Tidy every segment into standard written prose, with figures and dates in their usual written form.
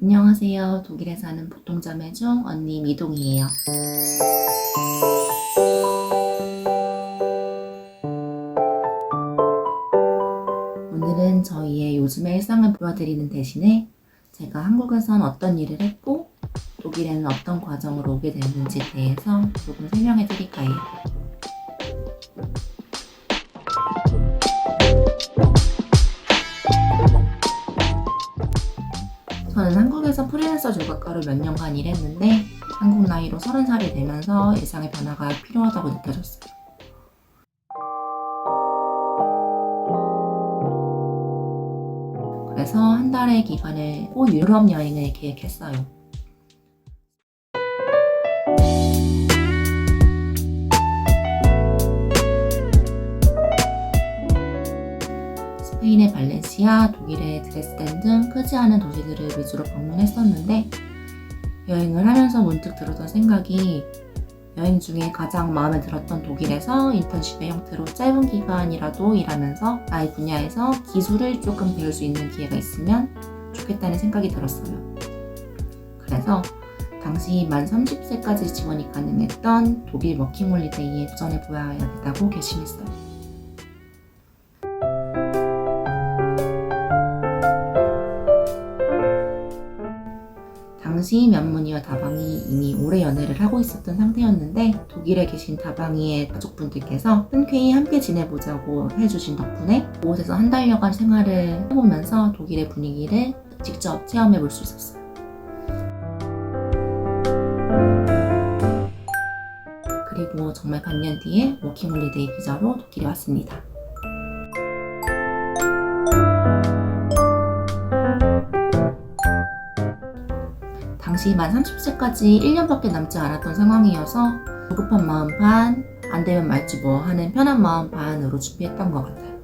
안녕하세요. 독일에 사는 보통자매 중 언니 미동이에요. 오늘은 저희의 요즘의 일상을 보여드리는 대신에 제가 한국에선 어떤 일을 했고 독일에는 어떤 과정으로 오게 됐는지에 대해서 조금 설명해 드릴까 해요. 저는 한국에서 프리랜서 조각가로 몇 년간 일했는데 한국 나이로 30살이 되면서 일상의 변화가 필요하다고 느껴졌어요. 그래서 한 달의 기간을 유럽 여행을 계획했어요. 스페인의 발렌시아, 독일의 드레스덴 등 크지 않은 도시들을 위주로 방문했었는데 여행을 하면서 문득 들었던 생각이 여행 중에 가장 마음에 들었던 독일에서 인턴십의 형태로 짧은 기간이라도 일하면서 나의 분야에서 기술을 조금 배울 수 있는 기회가 있으면 좋겠다는 생각이 들었어요. 그래서 당시 만 30세까지 지원이 가능했던 독일 워킹홀리데이에 도전해 보아야겠다고 결심했어요. 당시 면문이와 다방이 이미 오래 연애를 하고 있었던 상태였는데 독일에 계신 다방이의 가족분들께서 흔쾌히 함께 지내보자고 해주신 덕분에 그곳에서 한 달여간 생활을 해보면서 독일의 분위기를 직접 체험해 볼 수 있었어요. 그리고 정말 반년 뒤에 워킹홀리데이 비자로 독일에 왔습니다. 당시 만 30세까지 1년밖에 남지 않았던 상황이어서 조급한 마음 반, 안 되면 말지 뭐 하는 편한 마음 반으로 준비했던 것 같아요.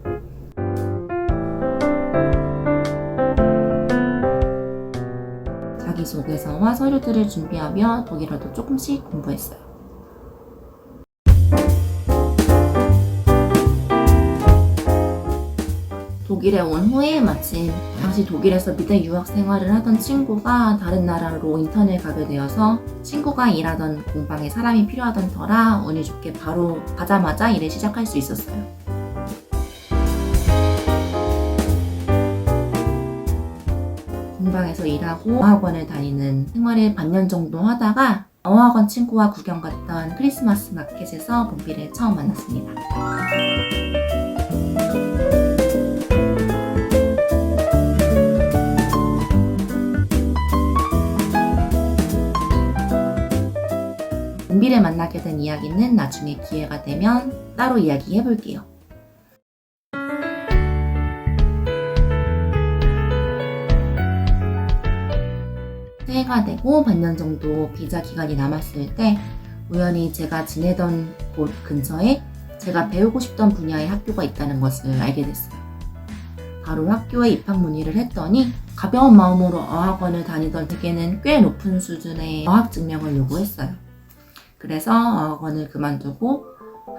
자기소개서와 서류들을 준비하며 독일어도 조금씩 공부했어요. 독일에 온 후에 마침 당시 독일에서 미대 유학 생활을 하던 친구가 다른 나라로 인턴을 가게 되어서 친구가 일하던 공방에 사람이 필요하던 터라 운이 좋게 바로 가자마자 일을 시작할 수 있었어요. 공방에서 일하고 어학원을 다니는 생활을 반년 정도 하다가 어학원 친구와 구경 갔던 크리스마스 마켓에서 봄비를 처음 만났습니다. 봄비를 만나게 된 이야기는 나중에 기회가 되면 따로 이야기해볼게요. 새해가 되고 반년 정도 비자 기간이 남았을 때 우연히 제가 지내던 곳 근처에 제가 배우고 싶던 분야의 학교가 있다는 것을 알게 됐어요. 바로 학교에 입학 문의를 했더니 가벼운 마음으로 어학원을 다니던 제게는 꽤 높은 수준의 어학 증명을 요구했어요. 그래서 어학원을 그만두고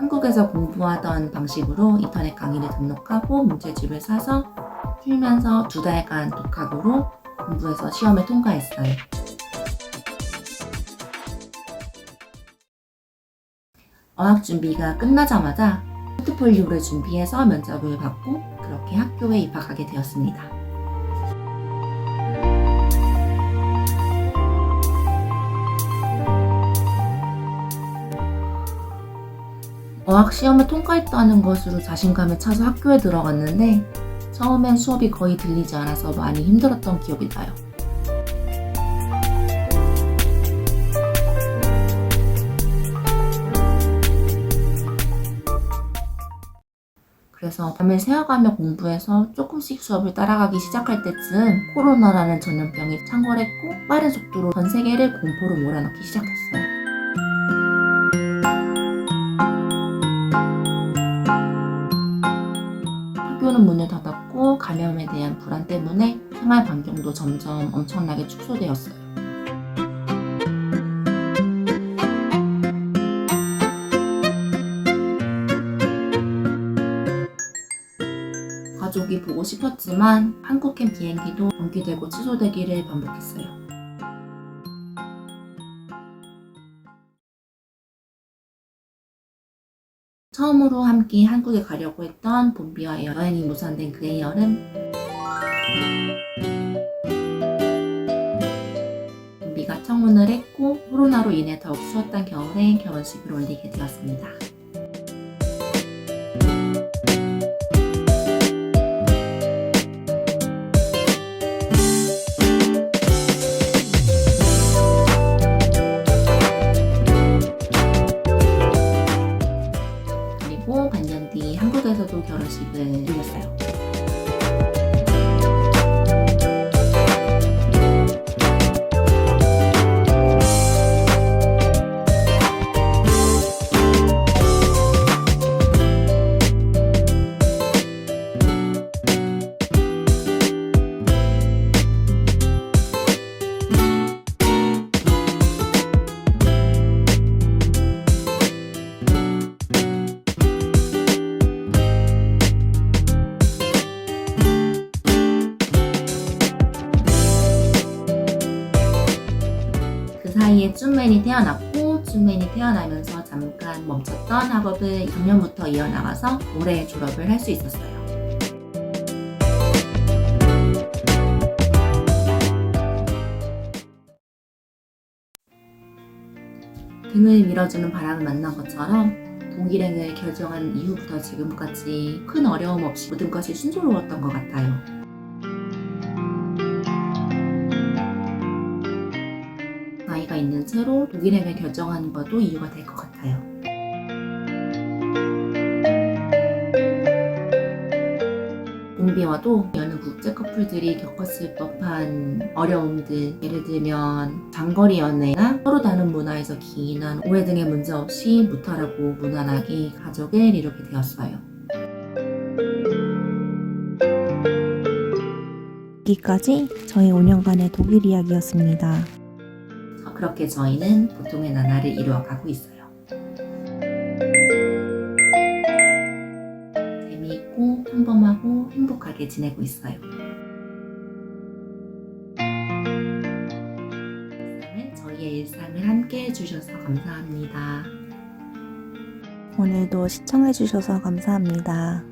한국에서 공부하던 방식으로 인터넷 강의를 등록하고 문제집을 사서 풀면서 2달간 독학으로 공부해서 시험을 통과했어요. 어학 준비가 끝나자마자 포트폴리오를 준비해서 면접을 받고 그렇게 학교에 입학하게 되었습니다. 어학 시험을 통과했다는 것으로 자신감을 차서 학교에 들어갔는데 처음엔 수업이 거의 들리지 않아서 많이 힘들었던 기억이 나요. 그래서 밤을 새워가며 공부해서 조금씩 수업을 따라가기 시작할 때쯤 코로나라는 전염병이 창궐했고 빠른 속도로 전 세계를 공포로 몰아넣기 시작했어요. 학교는 문을 닫았고 감염에 대한 불안 때문에 생활 반경도 점점 엄청나게 축소되었어요. 가족이 많이 보고 싶었지만 한국행 비행기도 연기되고 취소되기를 반복했어요. 처음으로 함께 한국에 가려고 했던 봄비와 여행이 무산된 그해 여름, 봄비가 청혼을 했고 코로나로 인해 더욱 추웠던 겨울에 결혼식을 올리게 되었습니다. 그리고 반년 뒤 한국에서도 결혼식을 올렸어요. 그 사이에 쭌맨이 태어났고 쭌맨이 태어나면서 잠깐 멈췄던 학업을 작년부터 이어나가서 올해 졸업을 할 수 있었어요. 등을 밀어주는 바람을 만난 것처럼 독일행을 결정한 이후부터 지금까지 큰 어려움 없이 모든 것이 순조로웠던 것 같아요. 나이가 있는 채로 독일행을 결정한 것도 이유가 될 것 같아요. 봄비와도 여느 국제 커플들이 겪었을 법한 어려움들, 예를 들면 장거리 연애나 서로 다른 문화에서 기인한 오해 등의 문제 없이 무탈하고 무난하게 가족을 이루게 되었어요. 여기까지 저희 5년간의 독일 이야기였습니다. 그렇게 저희는 보통의 나날을 이루어가고 있어요. 재미있고 평범하고 행복하게 지내고 있어요. 저희의 일상을 함께 해주셔서 감사합니다. 오늘도 시청해주셔서 감사합니다.